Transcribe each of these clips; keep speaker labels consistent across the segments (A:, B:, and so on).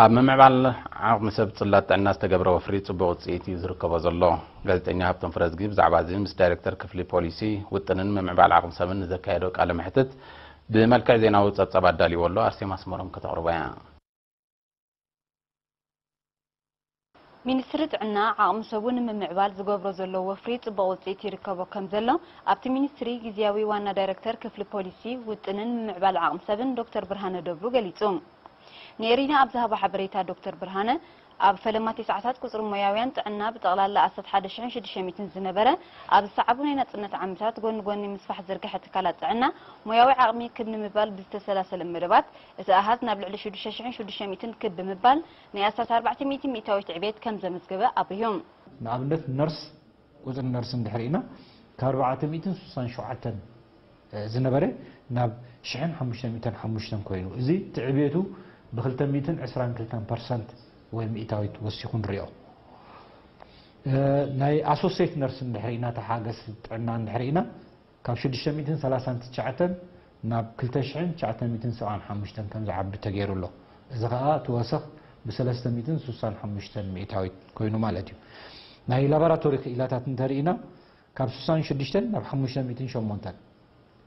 A: ممعبال عقم سبت صلات الناس تجبروا فريد صبغت سيتي زركبوا زلوا قالتني هبتن فرزقي بزعب عزيز مس دايركتور كفلي بوليسي وطنن ممعبال عقم سبن زكايدوك على محتت بملكع زيناو تصصب دالي والله ارسي مسمرهم كتقربا
B: ሚኒስትሪ ጥዕና ዓቕሚ ሰቡን ምምዕባል ዝገብሮ ዘሎ ወፍሪ ጽቡቕ ውጽኢት ይርከቦ ከም ዘሎ ኣብቲ ሚኒስትሪ ጊዜያዊ ዋና ዳይሬክተር ክፍሊ ፖሊሲ ውጥንን ምምዕባል ዓቕሚ ሰብን ዶክተር ብርሃነ ደብሩ ገሊጹ ነሪና ኣብ ዝሃቦ ሓበሬታ ዶክተር ብርሃነ ኣብ ፈለማት ሰዓታት ቁጽሪ ሞያውያን ጥዕና ብጠቕላላ 11600 ዝነበረ ኣብ ሰዓቡ ናይ ነጽነት ዓመታት ጎኒ ምስፋሕ ዝርግሐ ትካላት ጥዕና ሞያዊ ዓቕሚ ክብ ንምባል ብዝተሰላሰለ መደባት እቲ ኣሃዝ ናብ ልዕሊ 6600 ክብ ብምባል ናይ 1400 ሚእታዊት ዕቤት ከም ዘመዝገበ ኣብርዮም
C: ንኣብነት ነርስ ቁጽሪ ነርስ እንድሕሪና ከ467 ዝነበረ ናብ 1505 ኮይኑ እዚ ትዕቤቱ ب222% ወይ ሚእታዊት ወሲኹን ሪኦ ናይ ኣሶሲየት ነርስ እንድሕሪና ተሓገስ ጥዕና እንድሕሪና ካብ 639 ናብ 2975 ከም ዝዓቢ ተገይሩሎ እዚ ከዓ ተወሰኽ ብ365 ሚእታዊት ኮይኑ ማለት እዩ ናይ ላቦራቶሪ ክኢላታት እንተሪእና ካብ 66 ናብ 508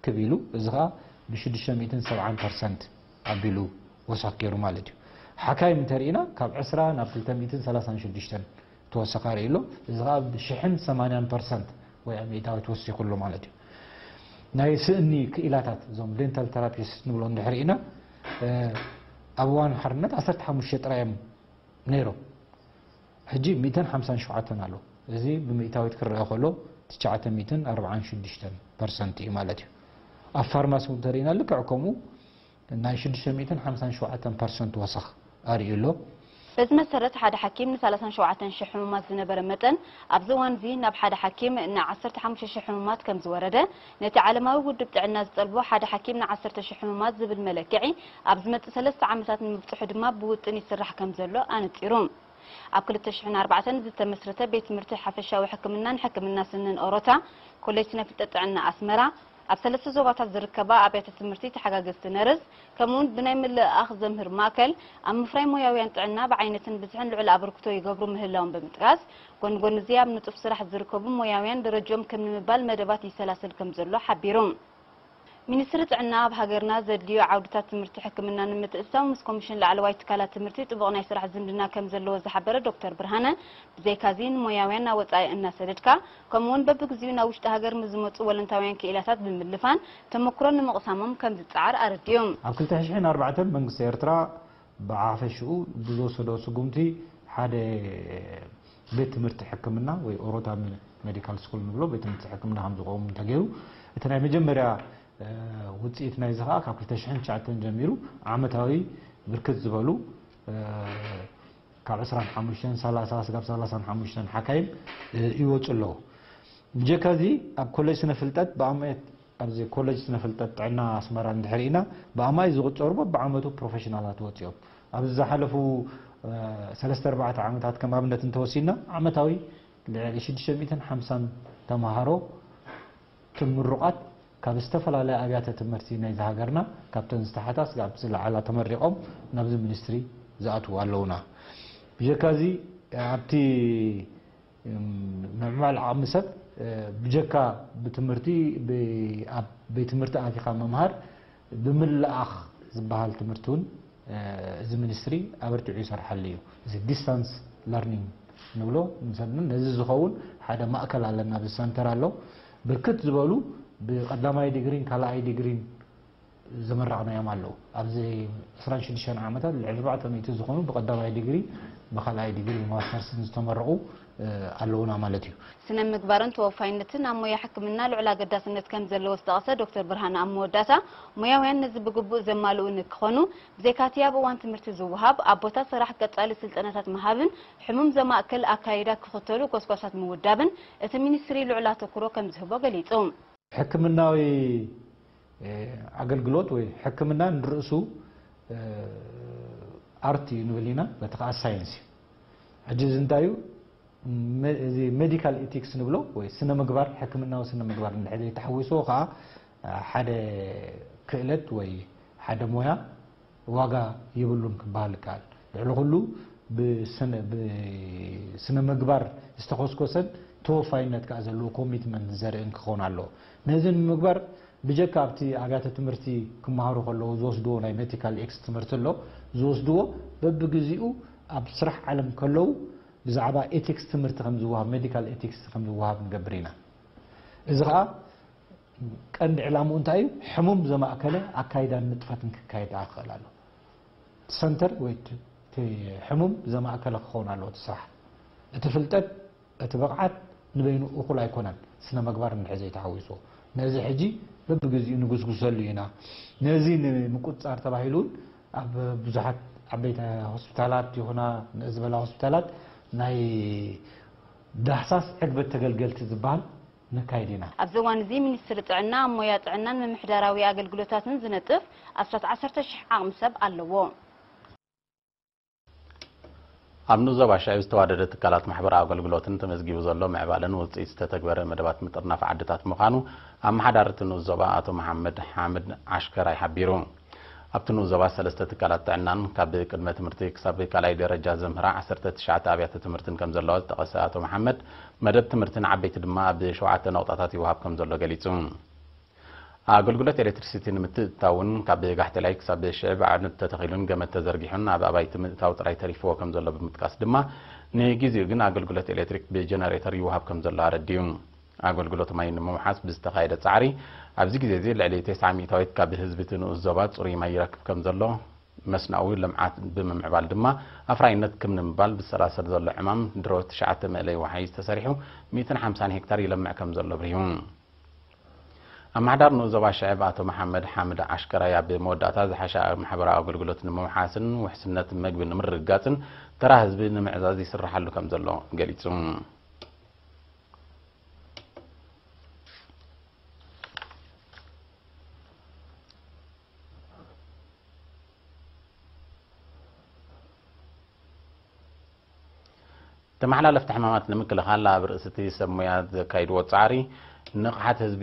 C: ክቢሉ እዚ ከዓ ብ670% ኣቢሉ ወሳኽ ገይሩ ማለት እዩ حكاي مترينا كاب 10 ناب 336 توسخ ريلو زغاب شحن 80% ويا ميتاو توسي كله مالتي ناي سني كيلاتات زوم دينتال ثيرابيس نبلو ندحرينا ابوان حرنت 15 طرايم نيرو حجي 257 الو زي بميتاو تكرر خلو 946% مالتي افارماس مترينا لكعكمو ناي 657% وسخ أريلو
B: بس مسرت حدا حكيم ن 37 شح حمومات زنبر متن ابزوان زي ناب حدا حكيم ن 15 شح حمومات كم زورده نتي عالماوي ودب تاعنا زطلبو حدا حكيم ن 10 شح حمومات زبل ملكعي ابزمت 3 عامات مفتوح دما بوطن يسرح كم زلو انطيروم اب 2004 زتمسرته بيت مرتي حفشاوي حكمنا سنن اوروتا كليتنا في تطعنا اسمرا ኣብ ሰለስተ ዞባታት ዝርከባ ኣብያተ ትምህርቲ ተሓጋገዝቲ ነርስ ከምኡን ብናይ ምልኣኽ ዘምህር ማእከል ኣብ ምፍራይ ሞያውያን ጥዕና ብዓይነትን ብዝሕን ልዑል ኣበርክቶ ይገብሩ ምህላዎም ብምጥቃስ ጎንጎን እዚ ኣብ ንጡፍ ስራሕ ዝርከቡ ሞያውያን ደረጃኦም ከም ንምባል መደባት ይሰላሰል ከም ዘሎ ሓቢሮም ሚኒስትሪ ጥዕና ኣብ ሃገርና ዘድልዮ ዓውድታት ትምህርቲ ሕክምና ንምትእስሳው ምስ ኮሚሽን ላዕለዋይ ትካላት ትምህርቲ ጥቡቕ ናይ ስራሕ ዝምድና ከም ዘለዎ ዝሓበረ ዶክተር ብርሃነ ብዘይካዚን ሞያውያን ናወፃኢ እናሰደድካ ከምኡውን በብግዚኡ ናብ ውሽጢ ሃገር ምዝመፁ ወለንታውያን ክኢላታት ብምልፋን ተመክሮ ንምቕሳሞም ከም ዝፀዓር ኣረድዮም
C: ኣብ 2004 መንግስቲ ኤርትራ ብዓፈሽኡ ብዝወሰዶ ስጉምቲ ሓደ ቤት ትምህርቲ ሕክምና ወይ ኦሮታ ሜዲካል ስኩል ንብሎ ቤት ትምህርቲ ሕክምና ከም ዝቆም ተገይሩ እቲ ናይ መጀመርያ ውጽኢት ናይ ዝኻ ካብ 2009 ጀሚሩ ዓመታዊ ብርክት ዝበሉ ካብ 25 30 ስጋብ 35 ሓካይም ይወጹ ኣለዉ ብጀካዚ ኣብ ኮሌጅ ስነ ፍልጠት ብኣማይ ኣብዚ ኮሌጅ ስነ ፍልጠት ጥዕና ኣስመራ እንድሕሪና ብኣማይ ዝቁፀሩ በዓመቱ ፕሮፌሽናላት ወጽኦም ኣብ ዝሓለፉ 3-4 ዓመታት ከም ኣብነት እንተወሲድና ዓመታዊ 650 ተማሃሮ ትምሩቃት ካብ ዝተፈላለዩ ኣብያተ ትምህርቲ ናይ ሃገርና ካብተን ዝተሓታስ ጋብ ዝለዓላ ተመሪቆም ናብዚ ሚኒስትሪ ዝኣትዉ ኣለውና ብጀካዚ ኣብቲ ምዕባል ዓቕሚ ሰብ ብጀካ ብትምህርቲ ኣብ ቤት ትምህርቲ ኣቲኻ መምሃር ብምልኣኽ ዝበሃል ትምህርቲ እውን እዚ ሚኒስትሪ ኣበርቲዑ ይሰርሓሉ እዩ እዚ ዲስታንስ ለርኒንግ ንብሎ ምሰድን ነዚ ዝኸውን ሓደ ማእከል ኣለና ብሰንተር ኣሎ ብርክት ዝበሉ بقدامي ديجرين كلاي ديجرين زمرقنا يوم الله أبزي 26 عامة العربعة ميتزخونو بقدامي ديجري بخلاي ديجري ماسترز نستمرقوا اللونا مالتيو
B: سنة مقبارن توفاينتنا أمو يحكمنا العلا قداس النت كم زلو استغسى دكتور برهان أمو داتا مويا وين نزب قبو زمالو نكخونو بزيكاتياب وان تمرتي زوهاب أبوتا صراح قطالي سلطنات مهابن حموم زماكل أكايدا كخطولو كوسكوسات مودابن اتمينيستري العلا تكرو كم زهبو قليتهم
C: حكمناوي أقلقلوت وي حكمنا نرأسو أرتي نولينا بتقع ساينسي عجز انتايو زي ميديكال إيتيكس نبلو وي سنة مقبار حكمنا وسنة مقبار نحدي تحويسو قا حدا كيلت وي حدا مويا واقع يبلون كبالكال ልዕሊ ኩሉ ብስነ ምግባር ዝተኾስኮሰን ተወፋይነት ከዓ ዘለዎ ኮሚትመንት ዘርእን ክኾን ኣለዎ ነዚ ምግባር ብጀካ ኣብቲ ኣብያተ ትምህርቲ ክመሃሩ ከለዉ ዝወስድዎ ናይ ሜዲካል ኤክስ ትምህርቲ ኣሎ ዝወስድዎ በብግዚኡ ኣብ ስራሕ ዓለም ከለዉ ብዛዕባ ኤቲክስ ትምህርቲ ከም ዝወሃብ ሜዲካል ኤቲክስ ከም ዝወሃብ ንገብር ኢና እዚ ከዓ ቀንዲ ዕላምኡ እንታይ እዩ ሕሙም ዘማእከለ ኣካይዳን ንጥፈትን ክካየድ ይኽእል ኣሎ ሰንተር ወይ ሕሙም ዘማእከለ ክኸውን ኣለዎ እቲ ስራሕ እቲ ፍልጠት እቲ ብቕዓት ንበይኑ እኹል ኣይኮነን ስነ ምግባር እንድሕር ዘይተሓዊስዎ ነዚ ሕጂ በብግዚኡ ንጉስጉሰሉ ኢና ነዚ ንምቁፅፃር ተባሂሉ ኣብ ብዙሓት ዓበይቲ ሆስፒታላት ይኹና ንእዝበላ ሆስፒታላት ናይ ዳህሳስ ዕግበት ተገልገልቲ ዝበሃል ነካይድ ኢና
B: ኣብዚ እዋን እዚ ሚኒስትሪ ጥዕና ሞያ ጥዕናን ምምሕዳራዊ ኣገልግሎታትን ዝነጥፍ 10,000 ዓቕሚ ሰብ ኣለዎ
A: ኣብ ንዞባ ሻዕቢ ዝተዋደደ ትካላት ማሕበራዊ ኣገልግሎትን ተመዝጊቡ ዘሎ ምዕባለን ውፅኢት ዝተተግበረ መደባት ምጥርናፍ ዓድታት ምዃኑ ኣመሓዳርቲ ንዞባ ኣቶ መሐመድ ሓመድ ዓሽከራይ ሓቢሩ ኣብቲ ንዞባ ሰለስተ ትካላት ጥዕናን ካብ ቅድመ ትምህርቲ ክሳብ ካልኣይ ደረጃ ዘምህራ 19 ኣብያተ ትምህርትን ከም ዘለዎ ዝጠቐሰ ኣቶ መሐመድ መደብ ትምህርትን ዓበይቲ ድማ ብ7 ነቁጣታት ይወሃብ ከም ዘሎ ገሊጹ ኣገልግሎት ኤሌክትሪሲቲ ንምትእታውን ካብ ጋሕተላይ ክሳብ ሽዕብ ዓመት ተተኺሉን ገመድ ተዘርጊሑን ኣብ ኣባይቲ ምእታው ጥራይ ተሪፍዎ ከም ዘሎ ብምጥቃስ ድማ ንጊዜኡ ግን ኣገልግሎት ኤሌክትሪክ ብጀነሬተር ይወሃብ ከም ዘሎ ኣረዲዩ ኣገልግሎት ማይ ንምምሓስ ብዝተኻየደ ፃዕሪ ኣብዚ ግዜ እዚ ልዕሊ 9 ሚእታዊት ካብ ህዝቢ ንኡስ ዞባ ፅሩይ ማይ ይረክብ ከም ዘሎ መስናዊ ልምዓት ብምምዕባል ድማ ኣፍራይነት ከም ንምባል ብሰራሰር ዘሎ ዕማም ድሮ 9 መእለይ ወሓይ ተሰሪሑ 150 ሄክታር ይለምዕ ከም ዘሎ ብሪሁ ኣመሓዳር ንዞባ ሻዕቢ ኣቶ መሐመድ ሓመድ ዓሽከራይ ኣብ መወዳእታ ዝሓሸ ማሕበራዊ ኣገልግሎት ንምምሓስን ውሕስነት መግቢ ንምርግጋፅን ተራ ህዝቢ ንምዕዛዝ ይስራሓሉ ከም ዘሎ ገሊጹ ተመሓላለፍቲ ሕማማት ንምክልኻል ኣብ ርእስቲ ሰብ ሞያ ዘካይድዎ ፃዕሪ ንቕሓት ህዝቢ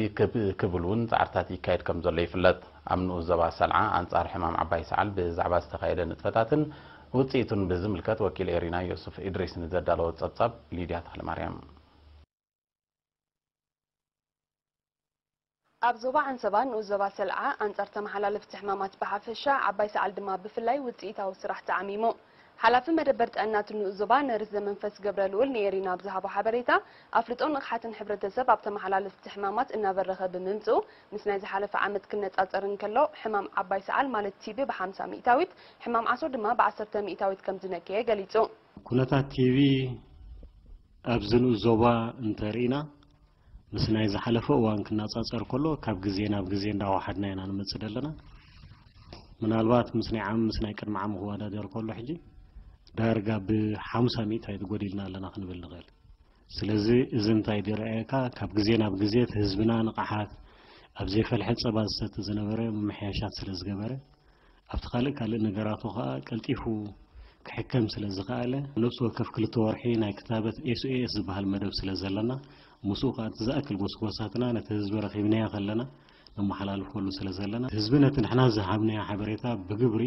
A: ክብልውን ፃዕርታት ይካየድ ከም ዘሎ ይፍለጥ ኣብ ንኡስ ዞባ ሰልዓ ኣንጻር ሕማም ዓባይ ሰዓል ብዛዕባ ዝተኻየደ ንጥፈታትን ውፅኢቱን ብዝምልከት ወኪል ኤሪና ዮሱፍ ኢድሪስ ንዘዳለወ ጸብጻብ ሊድያ ተክለማርያም
D: ኣብ ዞባ አንሰባ ንኡስ ዞባ ሰልዓ ኣንጻር ተመሓላለፍቲ ሕማማት ብሓፈሻ ዓባይ ሰዓል ድማ ብፍላይ ውፅኢታዊ ስራሕ ተዓሚሙ ሓላፊ መደበር ጥዕና ንኡስ ዞባ ነርስ ዘመንፈስ ገብረ ልዑል ንኤሪና ብዝሃቦ ሓበሬታ ኣፍልጦ ንቕሓትን ሕብረተሰብ ኣብ ተመሓላለፍቲ ሕማማት እናበረኸ ብምምፅኡ ምስ ናይ ዝሓለፈ ዓመት ክነፃፀር እንከሎ ሕማም ዓባይ ሰዓል ማለት ቲቢ ብ50 ሚእታዊት ሕማም ዓሶ ድማ ብ10 ሚእታዊት ከም ዝነከየ ገሊጹ
E: ኩነታት ቲቢ ኣብዚ ንኡስ ዞባ እንተሪእና ምስ ናይ ዝሓለፈ እዋን ክነፃፀር ከሎ ካብ ግዜ ናብ ግዜ እንዳዋሓድና ኢና ንመፅእ ዘለና ምናልባት ምስ ናይ ዓም ምስ ናይ ቅድሚ ዓም ክወዳደር ከሎ ሕጂ ዳርጋ ብ50 ሚእታዊት ጎዲልና ኣለና ክንብል ንኽእል ስለዚ እዚ እንታይ ይርአየካ ካብ ግዜ ናብ ግዜ ህዝብና ንቕሓት ኣብ ዘይፈልሐ ፀባ ዝሰቲ ዝነበረ ምምሕያሻት ስለ ዝገበረ ኣብቲ ካልእ ነገራቱ ከዓ ቀልጢፉ ክሕከም ስለ ዝኸኣለ ነፍሲ ወከፍ 2 ወርሒ ናይ ክታበት ኤስኦኤስ ዝበሃል መደብ ስለ ዘለና ምስኡ ከዓ ዝኣክል ጎስጎሳትና ነቲ ህዝቢ ረኺብናያ ከለና ንመሓላልፈሉ ስለ ዘለና ህዝቢ ነቲ ንሕና ዝሃብናያ ሓበሬታ ብግብሪ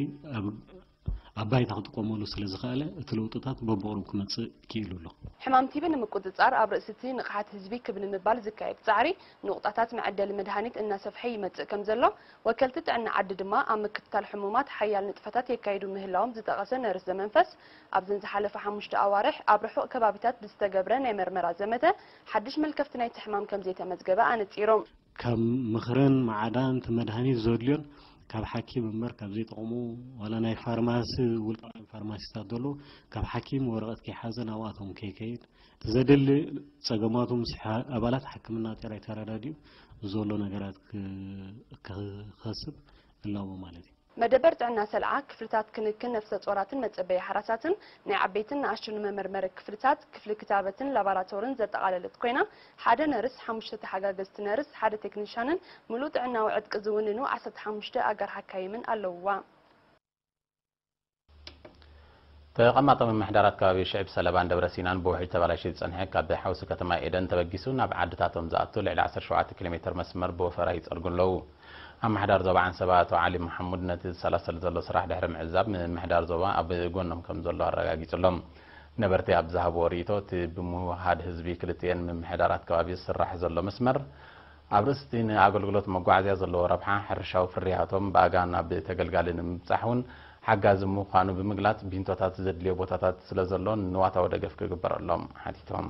E: ኣባይታ ክጥቀመሉ ስለ ዝኸኣለ እቲ ለውጥታት በብቕሩብ ክመፅእ ክኢሉ ኣሎ
D: ሕማም ቲቢ ንምቁፅፃር ኣብ ርእስቲ ንቕሓት ህዝቢ ክብል ምባል ዝካየድ ፃዕሪ ንቑጣታት መዐደሊ መድሃኒት እናሰፍሐ ይመፅእ ከም ዘሎ ወከልቲ ጥዕና ዓዲ ድማ ኣብ ምክትታል ሕሙማት ሓያል ንጥፈታት የካይዱ ምህላዎም ዝጠቐሰ ነርስ ዘመንፈስ ኣብዘን ዝሓለፈ 5 ኣዋርሕ ኣብ ርሑቕ ከባቢታት ብዝተገብረ ናይ መርመራ ዘመተ ሓድሽ መልከፍቲ ናይቲ ሕማም ከም ዘይተመዝገበ ኣነፂሮም
E: ካብ ምኽርን ማዓዳን መድሃኒት ዘድልዮን ካብ ሓኪም እምበር ካብ ዘይጠቕሙ ዋላ ናይ ፋርማሲ ውልቃዊ ፋርማሲታት ዘሎ ካብ ሓኪም ወረቐት ከይሓዘ ናብኣቶም ከይከይድ ዘድሊ ፀገማቱ ምስ ኣባላት ሕክምና ጥራይ ተረዳድዩ ዘሎ ነገራት ክኸስብ ኣለዎ ማለት እዩ
D: መደበር ጥዕና ሰልዓ ክፍልታት ክንክን ነፍሰ ጾራትን መጸበይ ሓራሳትን ናይ ዓበይትን ንኣሽኑ መመርመሪ ክፍልታት ክፍሊ ክታበትን ላቦራቶሪን ዘጠቃለለት ኮይና ሓደ ነርስ 5 ተሓጋገዝቲ ነርስ ሓደ ቴክኒሻንን ሙሉእ ጥዕናዊ ዕጥቂ ዝውንኑ 15 ኣጋር ሓካይምን ኣለውዋ
A: ተቐማጠ ምምሕዳራት ከባቢ ሽዕብ ሰለባን ደብረ ሲናን ብውሕጅ ተበላሽዩ ዝጸንሐ ካብ ሓውሲ ከተማ ኤደን ተበጊሱ ናብ ዓድታቶም ዝኣቱ ልዕሊ 17 ኪሎ ሜትር መስመር ብወፈራ ይጸርጉ ኣለዉ محدار زوبا عن سبات وعلي محمود نتي سلاسل زلو صراح دحر معزاب محدار زوبا اب غونم كم زلو አረጋግጥሎም ነበርቲ ኣብ ዝሃቦ ሪቶ ብምውሃድ ህዝቢ ክልቲአን ምምሕዳራት ከባቢ ዝስራሕ ዘሎ መስመር ኣብ ርስቲ ንኣገልግሎት መጓዓዝያ ዘለዎ ረብሓ ሕርሻዊ ፍርያቶም ብኣጋን ናብ ተገልጋሊ ንምብፃሕውን ሓጋዚ ምዃኑ ብምግላጽ ቢንቶታት ዘድልዮ ቦታታት ስለ ዘሎ ንዋታዊ ደገፍ ክግበረሎም ሓቲቶም